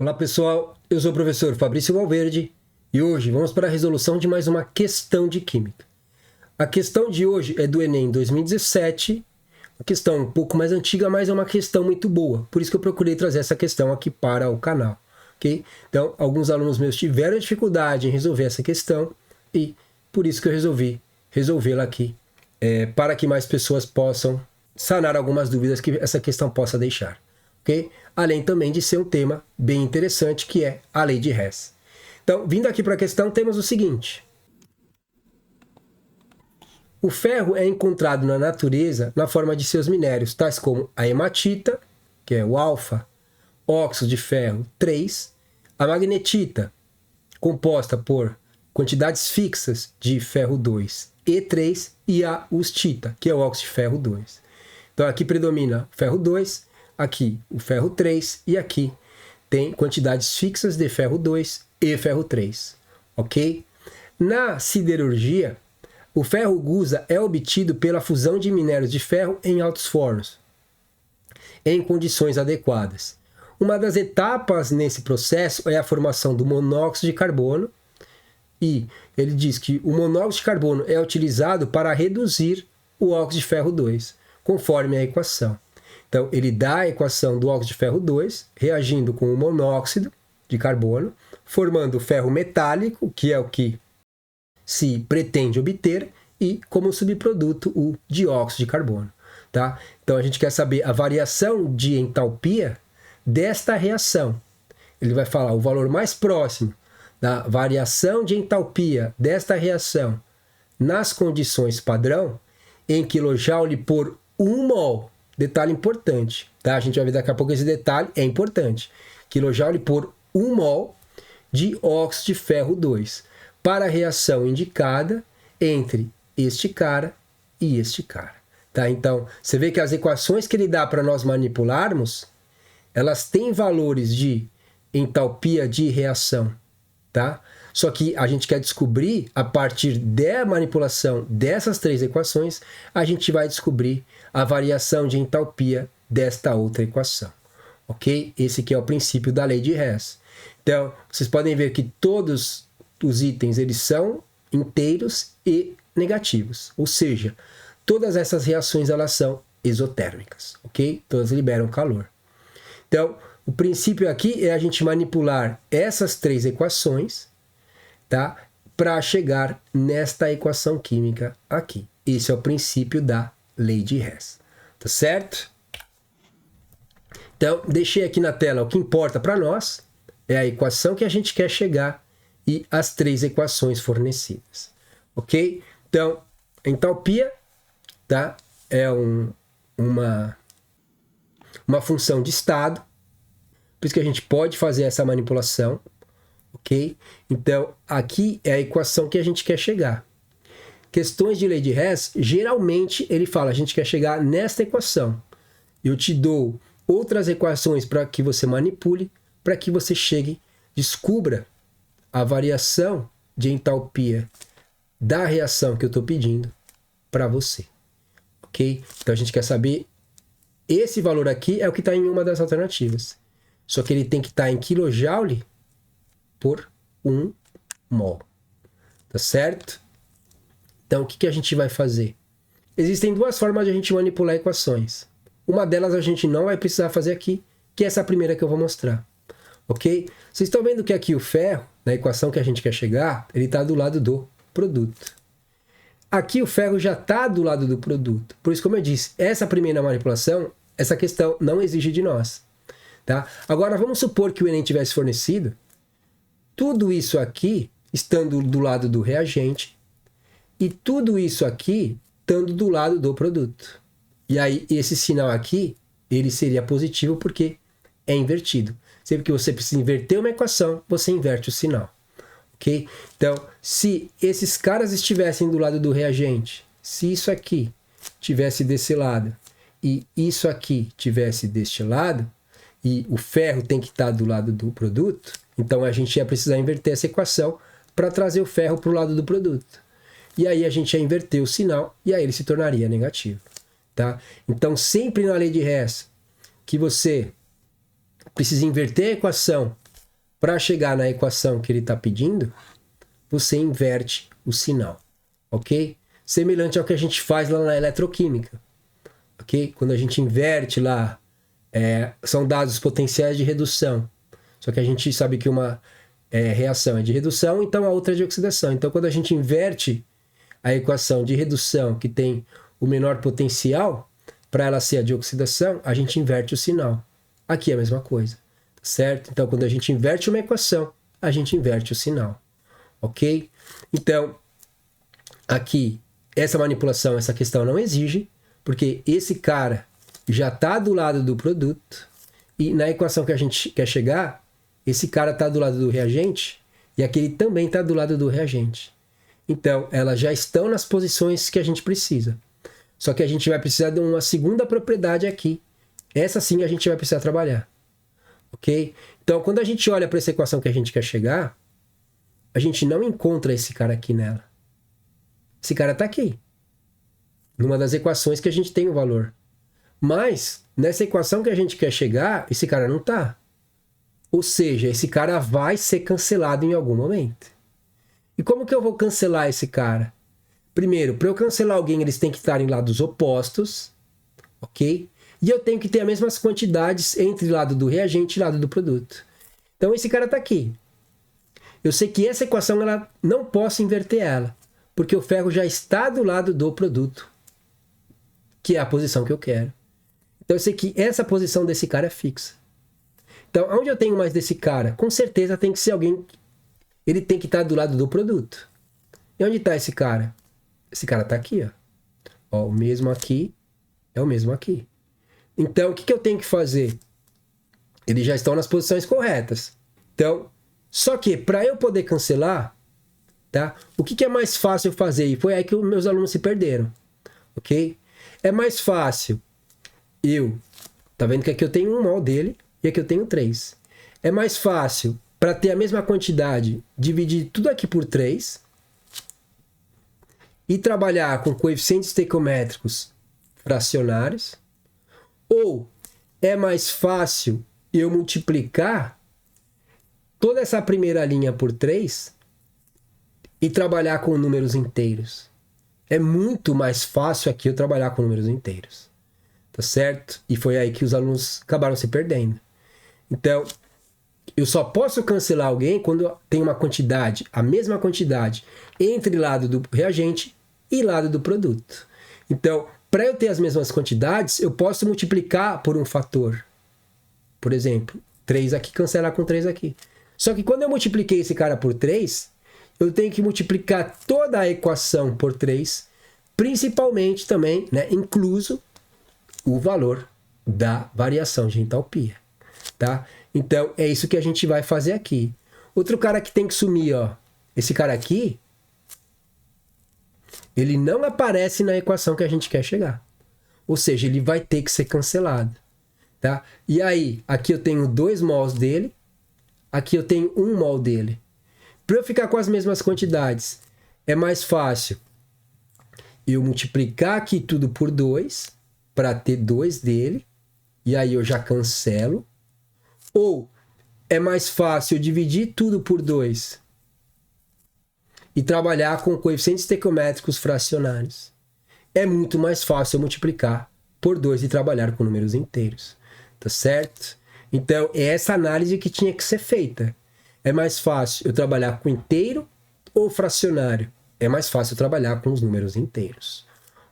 Olá pessoal, eu sou o professor Fabrício Valverde e hoje vamos para a resolução de mais uma questão de Química. A questão de hoje é do Enem 2017, uma questão um pouco mais antiga, mas é uma questão muito boa, por isso que eu procurei trazer essa questão aqui para o canal, ok? Então, alguns alunos meus tiveram dificuldade em resolver essa questão e por isso que eu resolvi resolvê-la aqui, para que mais pessoas possam sanar algumas dúvidas que essa questão possa deixar. Okay? Além também de ser um tema bem interessante, que é a lei de Hess. Então, vindo aqui para a questão, temos o seguinte. O ferro é encontrado na natureza na forma de seus minérios, tais como a hematita, que é o alfa, óxido de ferro 3, a magnetita, composta por quantidades fixas de ferro 2, E3, e a ustita, que é o óxido de ferro 2. Então, aqui predomina o ferro 2, aqui o ferro 3 e aqui tem quantidades fixas de ferro 2 e ferro 3, ok? Na siderurgia, o ferro gusa é obtido pela fusão de minérios de ferro em altos fornos, em condições adequadas. Uma das etapas nesse processo é a formação do monóxido de carbono, e ele diz que o monóxido de carbono é utilizado para reduzir o óxido de ferro 2, conforme a equação. Então, ele dá a equação do óxido de ferro 2, reagindo com o monóxido de carbono, formando o ferro metálico, que é o que se pretende obter, e como subproduto o dióxido de carbono. Tá? Então, a gente quer saber a variação de entalpia desta reação. Ele vai falar o valor mais próximo da variação de entalpia desta reação nas condições padrão em kJ por 1 mol. Detalhe importante, tá? A gente vai ver daqui a pouco esse detalhe, é importante. KJ por 1 mol de óxido de ferro 2 para a reação indicada entre este cara e este cara. Tá? Então, você vê que as equações que ele dá para nós manipularmos, elas têm valores de entalpia de reação, tá? Só que a gente quer descobrir, a partir da manipulação dessas três equações, a gente vai descobrir a variação de entalpia desta outra equação. Ok? Esse aqui é o princípio da lei de Hess. Então, vocês podem ver que todos os itens eles são inteiros e negativos. Ou seja, todas essas reações elas são exotérmicas. Ok? Todas liberam calor. Então, o princípio aqui é a gente manipular essas três equações, tá? Para chegar nesta equação química aqui. Esse é o princípio da lei de Hess. Tá certo? Então, deixei aqui na tela o que importa para nós, é a equação que a gente quer chegar e as três equações fornecidas. Ok? Então, a entalpia, tá? É uma função de estado, por isso que a gente pode fazer essa manipulação. Ok? Então, aqui é a equação que a gente quer chegar. Questões de lei de Hess, geralmente ele fala, a gente quer chegar nesta equação. Eu te dou outras equações para que você manipule, para que você chegue, descubra a variação de entalpia da reação que eu estou pedindo para você. Ok? Então, a gente quer saber, esse valor aqui é o que está em uma das alternativas. Só que ele tem que estar em kJ por 1 mol. Tá certo? Então, o que a gente vai fazer? Existem duas formas de a gente manipular equações. Uma delas a gente não vai precisar fazer aqui, que é essa primeira que eu vou mostrar. Ok? Vocês estão vendo que aqui o ferro, na equação que a gente quer chegar, ele está do lado do produto. Aqui o ferro já está do lado do produto. Por isso, como eu disse, essa primeira manipulação, essa questão não exige de nós. Tá? Agora, vamos supor que o Enem tivesse fornecido tudo isso aqui estando do lado do reagente e tudo isso aqui estando do lado do produto. E aí, esse sinal aqui, ele seria positivo porque é invertido. Sempre que você precisa inverter uma equação, você inverte o sinal. Ok? Então, se esses caras estivessem do lado do reagente, se isso aqui tivesse desse lado e isso aqui tivesse deste lado, e o ferro tem que estar do lado do produto, então a gente ia precisar inverter essa equação para trazer o ferro para o lado do produto. E aí a gente ia inverter o sinal e aí ele se tornaria negativo. Tá? Então sempre na lei de Hess que você precisa inverter a equação para chegar na equação que ele está pedindo, você inverte o sinal, ok? Semelhante ao que a gente faz lá na eletroquímica, ok? Quando a gente inverte lá, são dados potenciais de redução. Só que a gente sabe que uma reação é de redução, então a outra é de oxidação. Então, quando a gente inverte a equação de redução, que tem o menor potencial, para ela ser a de oxidação, a gente inverte o sinal. Aqui é a mesma coisa, certo? Então, quando a gente inverte uma equação, a gente inverte o sinal, ok? Então, aqui, essa manipulação, essa questão não exige, porque esse cara já está do lado do produto, e na equação que a gente quer chegar, esse cara está do lado do reagente, e aquele também está do lado do reagente. Então, elas já estão nas posições que a gente precisa. Só que a gente vai precisar de uma segunda propriedade aqui. Essa sim a gente vai precisar trabalhar. Ok? Então, quando a gente olha para essa equação que a gente quer chegar, a gente não encontra esse cara aqui nela. Esse cara está aqui. Numa das equações que a gente tem o valor. Mas, nessa equação que a gente quer chegar, esse cara não está. Ou seja, esse cara vai ser cancelado em algum momento. E como que eu vou cancelar esse cara? Primeiro, para eu cancelar alguém, eles têm que estar em lados opostos, ok? E eu tenho que ter as mesmas quantidades entre lado do reagente e lado do produto. Então, esse cara está aqui. Eu sei que essa equação, ela não posso inverter ela, porque o ferro já está do lado do produto, que é a posição que eu quero. Então, eu sei que essa posição desse cara é fixa. Então, onde eu tenho mais desse cara? Com certeza tem que ser alguém... Ele tem que estar do lado do produto. E onde está esse cara? Esse cara está aqui, ó. O mesmo aqui é o mesmo aqui. Então, o que eu tenho que fazer? Eles já estão nas posições corretas. Então, só que para eu poder cancelar, tá? O que é mais fácil fazer? E foi aí que os meus alunos se perderam, ok? É mais fácil tá vendo que aqui eu tenho 1 mol dele e aqui eu tenho 3. É mais fácil, para ter a mesma quantidade, dividir tudo aqui por 3 e trabalhar com coeficientes estequiométricos fracionários, ou é mais fácil eu multiplicar toda essa primeira linha por 3 e trabalhar com números inteiros. É muito mais fácil aqui eu trabalhar com números inteiros. Tá certo? E foi aí que os alunos acabaram se perdendo. Então, eu só posso cancelar alguém quando tem uma quantidade, a mesma quantidade, entre lado do reagente e lado do produto. Então, para eu ter as mesmas quantidades, eu posso multiplicar por um fator. Por exemplo, 3 aqui cancelar com 3 aqui. Só que quando eu multipliquei esse cara por 3, eu tenho que multiplicar toda a equação por 3, principalmente também, né, incluso o valor da variação de entalpia, tá? Então, é isso que a gente vai fazer aqui. Outro cara que tem que sumir, ó. Esse cara aqui, ele não aparece na equação que a gente quer chegar. Ou seja, ele vai ter que ser cancelado, tá? E aí, aqui eu tenho 2 mols dele, aqui eu tenho 1 mol dele. Para eu ficar com as mesmas quantidades, é mais fácil eu multiplicar aqui tudo por 2, para ter 2 dele, e aí eu já cancelo. Ou é mais fácil eu dividir tudo por 2 e trabalhar com coeficientes estequiométricos fracionários. É muito mais fácil eu multiplicar por 2 e trabalhar com números inteiros. Tá certo? Então, é essa análise que tinha que ser feita. É mais fácil eu trabalhar com inteiro ou fracionário? É mais fácil eu trabalhar com os números inteiros.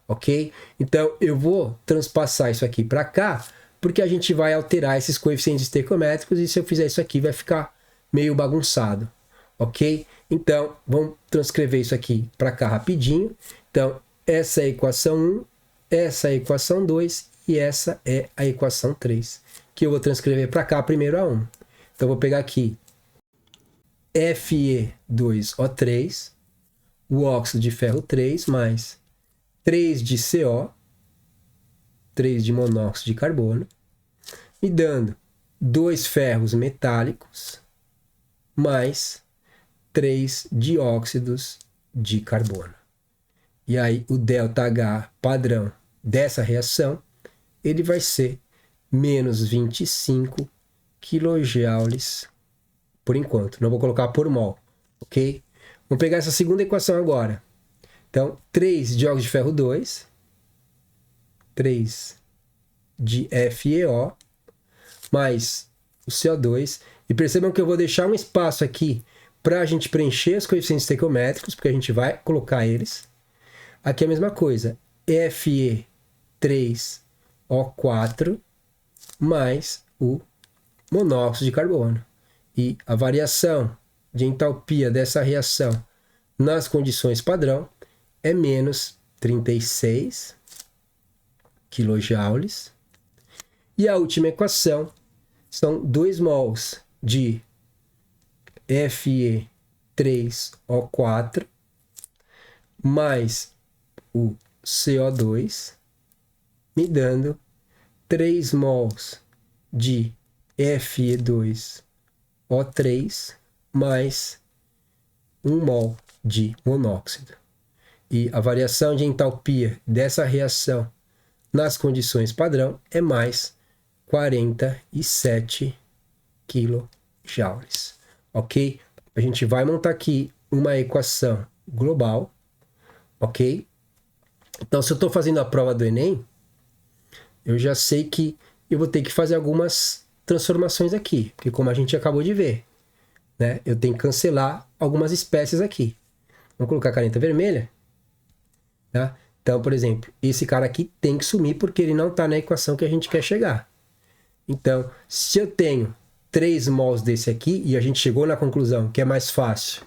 Ok? Então, eu vou transpassar isso aqui para cá, porque a gente vai alterar esses coeficientes estequiométricos e se eu fizer isso aqui vai ficar meio bagunçado. Ok? Então, vamos transcrever isso aqui para cá rapidinho. Então, essa é a equação 1, essa é a equação 2 e essa é a equação 3, que eu vou transcrever para cá primeiro a 1. Então, eu vou pegar aqui Fe2O3, o óxido de ferro 3, mais 3 de CO, 3 de monóxido de carbono, me dando 2 ferros metálicos, mais 3 dióxidos de carbono. E aí o ΔH padrão dessa reação, ele vai ser menos 25 kJ por enquanto. Não vou colocar por mol, ok? Vamos pegar essa segunda equação agora. Então, 3 dióxido de ferro 2, 3 de FeO, mais o CO2. E percebam que eu vou deixar um espaço aqui para a gente preencher os coeficientes estequiométricos, porque a gente vai colocar eles. Aqui é a mesma coisa, Fe3O4 mais o monóxido de carbono. E a variação de entalpia dessa reação nas condições padrão é menos 36 kJ. E a última equação são 2 mols de Fe3O4 mais o CO2, me dando 3 mols de Fe2O3 mais 1 mol de monóxido. E a variação de entalpia dessa reação nas condições padrão é mais 47 kJ. Ok? A gente vai montar aqui uma equação global. Ok? Então, se eu estou fazendo a prova do Enem, eu já sei que eu vou ter que fazer algumas transformações aqui. Porque como a gente acabou de ver, né, eu tenho que cancelar algumas espécies aqui. Vamos colocar a caneta vermelha. Tá? Então, por exemplo, esse cara aqui tem que sumir porque ele não está na equação que a gente quer chegar. Então, se eu tenho 3 mols desse aqui, e a gente chegou na conclusão que é mais fácil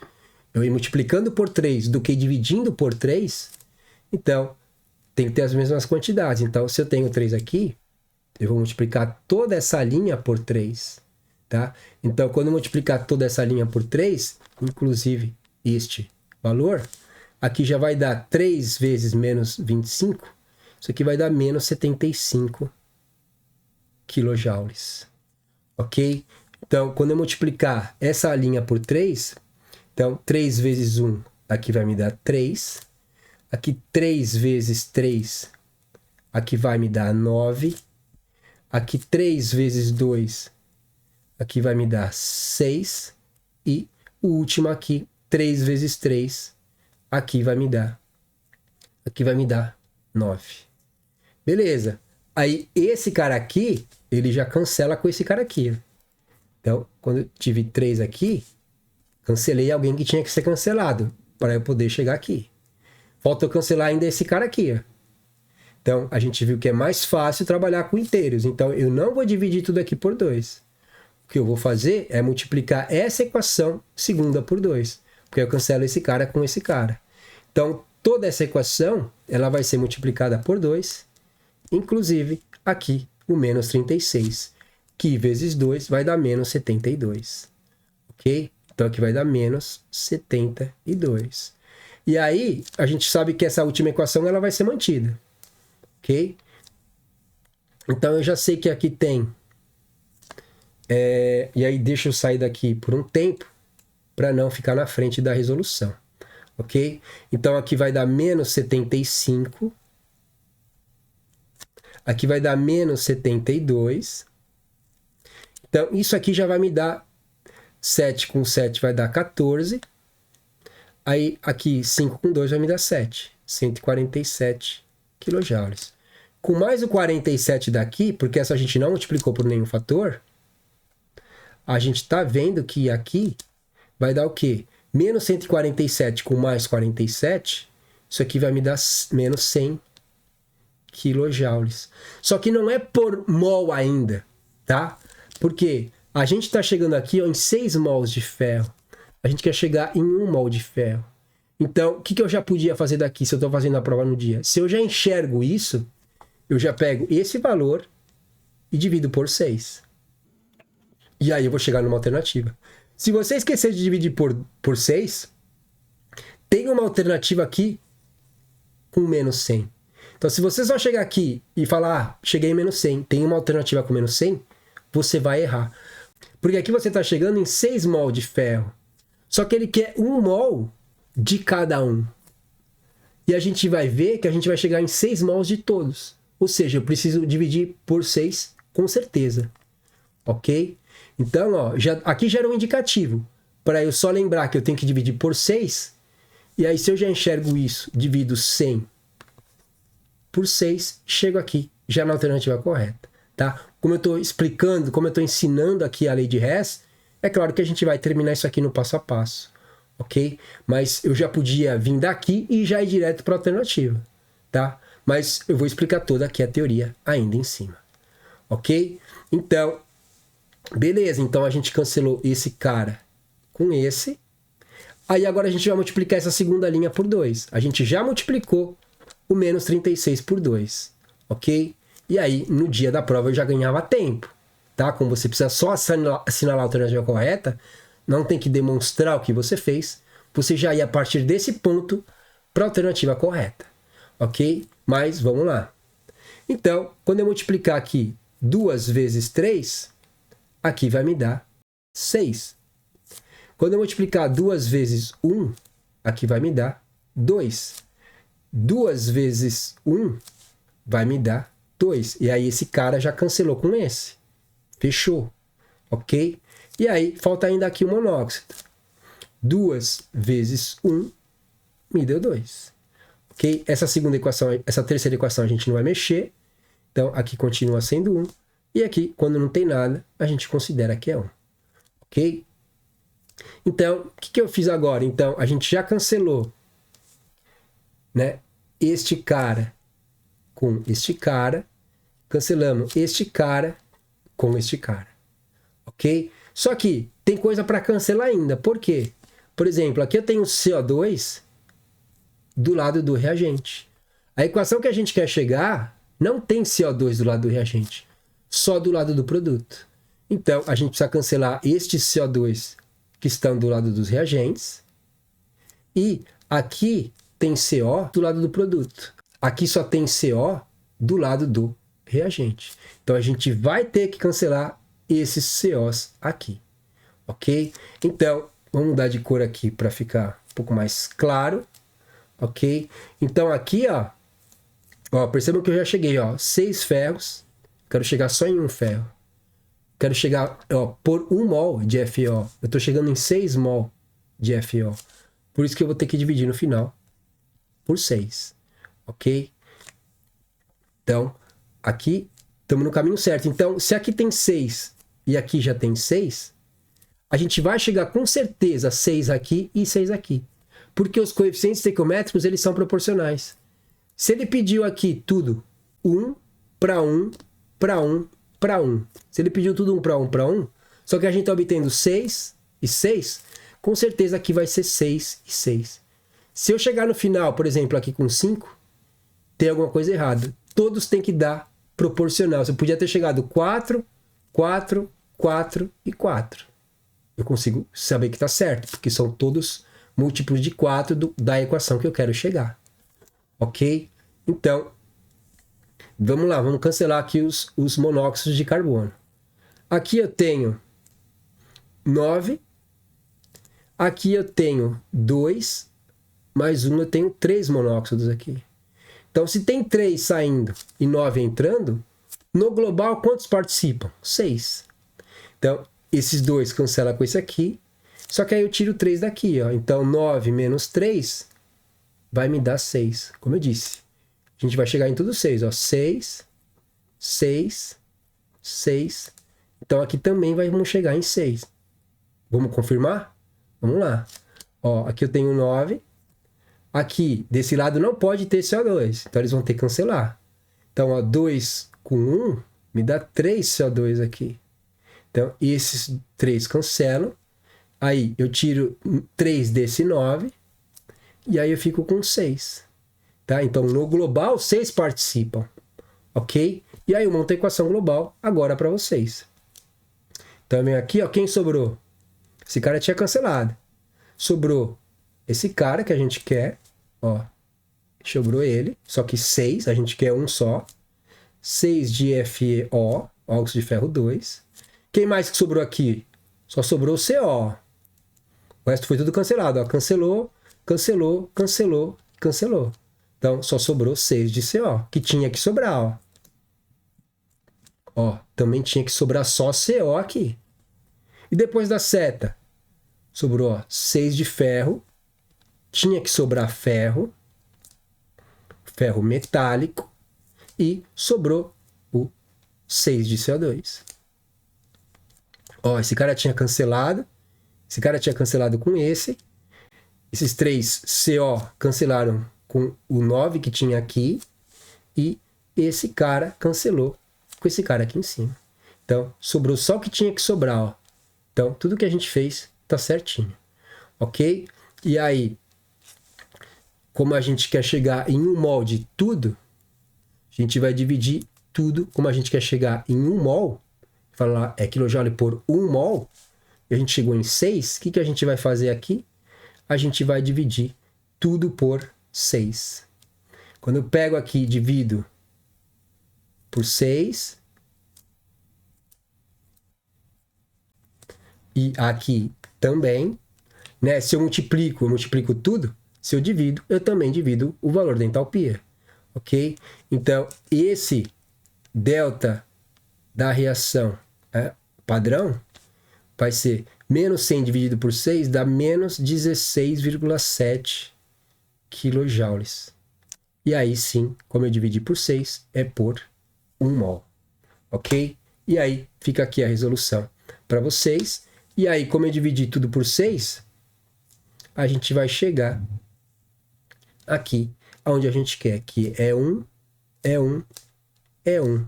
eu ir multiplicando por 3 do que dividindo por 3, então tem que ter as mesmas quantidades. Então, se eu tenho 3 aqui, eu vou multiplicar toda essa linha por 3. Tá? Então, quando eu multiplicar toda essa linha por 3, inclusive este valor, aqui já vai dar 3 vezes menos 25, isso aqui vai dar menos 75 kJ. Ok? Então, quando eu multiplicar essa linha por 3, então 3 vezes 1, aqui vai me dar 3. Aqui 3 vezes 3, aqui vai me dar 9. Aqui 3 vezes 2, aqui vai me dar 6. E o último aqui, 3 vezes 3, aqui vai me dar 9. Beleza. Aí esse cara aqui, ele já cancela com esse cara aqui. Então, quando eu tive 3 aqui, cancelei alguém que tinha que ser cancelado para eu poder chegar aqui. Falta eu cancelar ainda esse cara aqui. Então, a gente viu que é mais fácil trabalhar com inteiros. Então, eu não vou dividir tudo aqui por 2. O que eu vou fazer é multiplicar essa equação segunda por 2. Porque eu cancelo esse cara com esse cara. Então, toda essa equação, ela vai ser multiplicada por 2. Inclusive, aqui, o menos 36. Que vezes 2 vai dar menos 72. Ok? Então, aqui vai dar menos 72. E aí, a gente sabe que essa última equação ela vai ser mantida. Ok? Então, eu já sei que aqui tem... e aí, deixa eu sair daqui por um tempo para não ficar na frente da resolução. Ok? Então, aqui vai dar menos 75. Aqui vai dar menos 72. Então, isso aqui já vai me dar 7 com 7 vai dar 14. Aí, aqui, 5 com 2 vai me dar 7. 147 kJ. Com mais o 47 daqui, porque essa a gente não multiplicou por nenhum fator, a gente está vendo que aqui vai dar o quê? Menos 147 com mais 47, isso aqui vai me dar menos 100 kJ. Só que não é por mol ainda, tá? Porque a gente está chegando aqui ó, em 6 mols de ferro. A gente quer chegar em 1 mol de ferro. Então, o que eu já podia fazer daqui se eu estou fazendo a prova no dia? Se eu já enxergo isso, eu já pego esse valor e divido por 6. E aí eu vou chegar numa alternativa. Se você esquecer de dividir por 6, tem uma alternativa aqui com menos 100. Então, se você só chegar aqui e falar, cheguei em menos 100, tem uma alternativa com menos 100, você vai errar. Porque aqui você está chegando em 6 mol de ferro. Só que ele quer 1 mol de cada um. E a gente vai ver que a gente vai chegar em 6 mols de todos. Ou seja, eu preciso dividir por 6 com certeza. Ok? Então, ó, aqui já era um indicativo. Para eu só lembrar que eu tenho que dividir por 6. E aí, se eu já enxergo isso, divido 100 por 6, chego aqui, já na alternativa correta. Tá? Como eu estou explicando, como eu estou ensinando aqui a lei de Hess, é claro que a gente vai terminar isso aqui no passo a passo. Ok? Mas eu já podia vir daqui e já ir direto para a alternativa. Tá? Mas eu vou explicar toda aqui a teoria ainda em cima. Ok? Então, beleza. Então a gente cancelou esse cara com esse. Aí agora a gente vai multiplicar essa segunda linha por 2. A gente já multiplicou o menos 36 por 2. Ok? E aí, no dia da prova, eu já ganhava tempo. Tá? Como você precisa só assinalar a alternativa correta, não tem que demonstrar o que você fez, você já ia a partir desse ponto para a alternativa correta. Ok? Mas vamos lá. Então, quando eu multiplicar aqui 2 vezes 3, aqui vai me dar 6. Quando eu multiplicar 2 vezes 1, aqui vai me dar 2. 2 vezes 1 vai me dar 2. E aí esse cara já cancelou com esse. Fechou. Ok? E aí falta ainda aqui o monóxido. 2 vezes 1 me deu 2. Ok? Essa segunda equação, essa terceira equação a gente não vai mexer. Então aqui continua sendo 1. E aqui, quando não tem nada, a gente considera que é 1. Ok? Então, o que eu fiz agora? Então, a gente já cancelou, né, este cara com este cara. Cancelamos este cara com este cara. Ok? Só que tem coisa para cancelar ainda. Por quê? Por exemplo, aqui eu tenho CO2 do lado do reagente. A equação que a gente quer chegar não tem CO2 do lado do reagente, só do lado do produto. Então, a gente precisa cancelar estes CO2 que estão do lado dos reagentes. E aqui tem CO do lado do produto. Aqui só tem CO do lado do reagente. Então, a gente vai ter que cancelar esses COs aqui. Ok? Então, vamos mudar de cor aqui para ficar um pouco mais claro. Ok? Então, aqui, ó, percebam que eu já cheguei, ó, 6 ferros. Quero chegar só em um ferro. Quero chegar, ó, por 1 mol de FeO. Eu estou chegando em 6 mol de FeO. Por isso que eu vou ter que dividir no final por 6. Ok? Então, aqui estamos no caminho certo. Então, se aqui tem 6 e aqui já tem 6, a gente vai chegar com certeza a 6 aqui e 6 aqui. Porque os coeficientes estequiométricos, eles são proporcionais. Se ele pediu aqui tudo 1 para 1 para 1 para 1. Se ele pediu tudo 1 para 1 para 1, só que a gente está obtendo 6 e 6, com certeza aqui vai ser 6 e 6. Se eu chegar no final, por exemplo, aqui com 5, tem alguma coisa errada. Todos têm que dar proporcional. Você podia ter chegado 4, 4, 4 e 4. Eu consigo saber que está certo, porque são todos múltiplos de 4 da equação que eu quero chegar. Ok? Então, vamos lá, vamos cancelar aqui os monóxidos de carbono. Aqui eu tenho 9. Aqui eu tenho 2. Mais 1 eu tenho 3 monóxidos aqui. Então, se tem 3 saindo e 9 entrando, no global, quantos participam? 6. Então, esses 2 cancelam com esse aqui. Só que aí eu tiro 3 daqui, ó. Então, 9 menos 3 vai me dar 6, como eu disse. A gente vai chegar em tudo 6, ó. 6, 6, 6. Então, aqui também vamos chegar em 6. Vamos confirmar? Vamos lá. Ó, aqui eu tenho 9. Aqui, desse lado, não pode ter CO2. Então, eles vão ter que cancelar. Então, ó, 2 com 1 me dá 3 CO2 aqui. Então, esses 3 cancelam. Aí, eu tiro 3 desse 9. E aí, eu fico com 6. Tá? Então, no global, 6 participam. Ok? E aí, eu monto a equação global agora para vocês. Então, vem aqui, ó, quem sobrou? Esse cara tinha cancelado. Sobrou esse cara que a gente quer. Ó, sobrou ele. Só que 6, a gente quer um só. 6 de FeO, óxido de ferro 2. Quem mais que sobrou aqui? Só sobrou o CO. O resto foi tudo cancelado. Ó. Cancelou, cancelou, cancelou, cancelou. Então, só sobrou 6 de CO, que tinha que sobrar, ó. Ó, também tinha que sobrar só CO aqui. E depois da seta, sobrou ó, 6 de ferro, tinha que sobrar ferro, ferro metálico, e sobrou o 6 de CO2. Ó, esse cara tinha cancelado com esse. Esses 3 CO cancelaram com o 9 que tinha aqui. E esse cara cancelou com esse cara aqui em cima. Então, sobrou só o que tinha que sobrar, ó. Então, tudo que a gente fez tá certinho. Ok? E aí, como a gente quer chegar em 1 mol de tudo, a gente vai dividir tudo. Como a gente quer chegar em 1 mol, falar é quilojoule por 1 mol, e a gente chegou em 6, o que a gente vai fazer aqui? A gente vai dividir tudo por 6. Quando eu pego aqui e divido por 6, e aqui também, né? Se eu multiplico tudo. Se eu divido, eu também divido o valor da entalpia, ok? Então, esse delta da reação padrão vai ser menos 100 dividido por 6 dá menos 16,7 quilojoules. E aí sim, como eu dividi por 6, é por 1 mol, ok? E aí fica aqui a resolução para vocês. E aí, como eu dividi tudo por 6, a gente vai chegar aqui, onde a gente quer, que é 1, é 1, é 1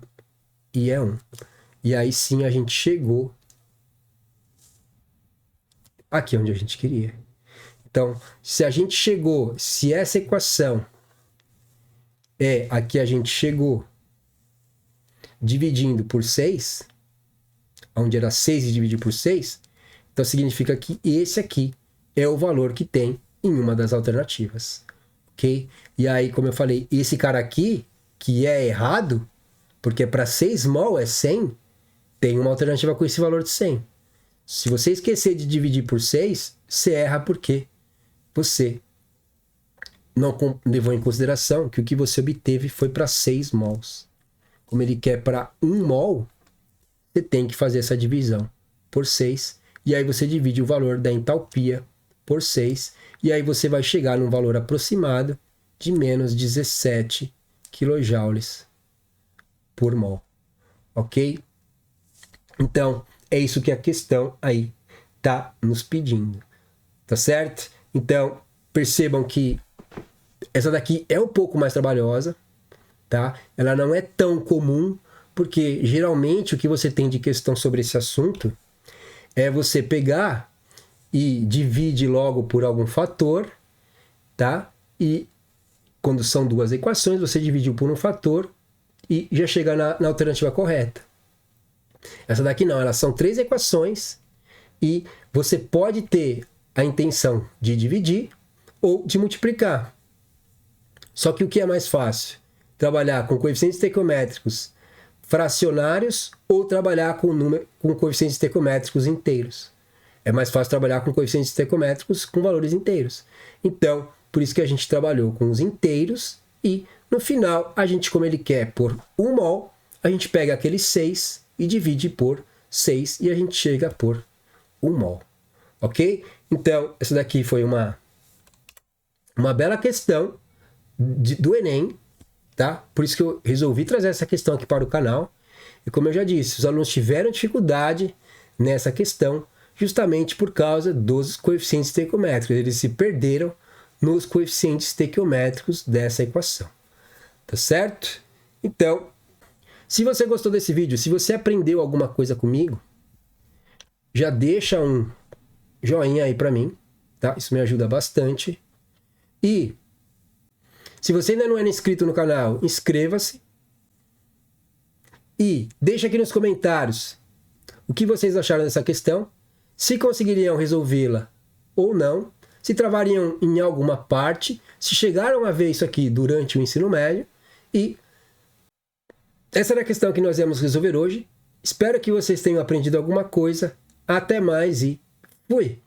e é 1. E aí sim a gente chegou aqui onde a gente queria. Então, se a gente chegou, se essa equação aqui a gente chegou dividindo por 6, onde era 6 e dividir por 6, então significa que esse aqui é o valor que tem em uma das alternativas, ok? E aí, como eu falei, esse cara aqui, que é errado, porque para 6 mol é 100, tem uma alternativa com esse valor de 100. Se você esquecer de dividir por 6, você erra porque você não levou em consideração que o que você obteve foi para 6 mols. Como ele quer para 1 mol, você tem que fazer essa divisão por 6, e aí você divide o valor da entalpia por 6, e aí você vai chegar num valor aproximado de menos 17 quilojoules por mol, ok? Então, é isso que a questão aí tá nos pedindo, tá certo? Então, percebam que essa daqui é um pouco mais trabalhosa, tá? Ela não é tão comum, porque geralmente o que você tem de questão sobre esse assunto é você pegar e divide logo por algum fator, tá? E quando são 2 equações, você dividiu por um fator e já chega na alternativa correta. Essa daqui não, elas são 3 equações e você pode ter a intenção de dividir ou de multiplicar. Só que o que é mais fácil? Trabalhar com coeficientes estequiométricos fracionários ou trabalhar com coeficientes estequiométricos inteiros? É mais fácil trabalhar com coeficientes estequiométricos com valores inteiros. Então, por isso que a gente trabalhou com os inteiros e, no final, a gente, como ele quer por 1 mol, a gente pega aquele 6 e divide por 6 e a gente chega por 1 mol. Ok? Então, essa daqui foi uma bela questão do Enem, tá? Por isso que eu resolvi trazer essa questão aqui para o canal. E como eu já disse, os alunos tiveram dificuldade nessa questão justamente por causa dos coeficientes estequiométricos. Eles se perderam nos coeficientes estequiométricos dessa equação. Tá certo? Então, se você gostou desse vídeo, se você aprendeu alguma coisa comigo, já deixa um joinha aí para mim, tá? Isso me ajuda bastante. E se você ainda não é inscrito no canal, inscreva-se. E deixa aqui nos comentários o que vocês acharam dessa questão, se conseguiriam resolvê-la ou não, se travariam em alguma parte, se chegaram a ver isso aqui durante o ensino médio. E essa era a questão que nós íamos resolver hoje. Espero que vocês tenham aprendido alguma coisa. Até mais e fui!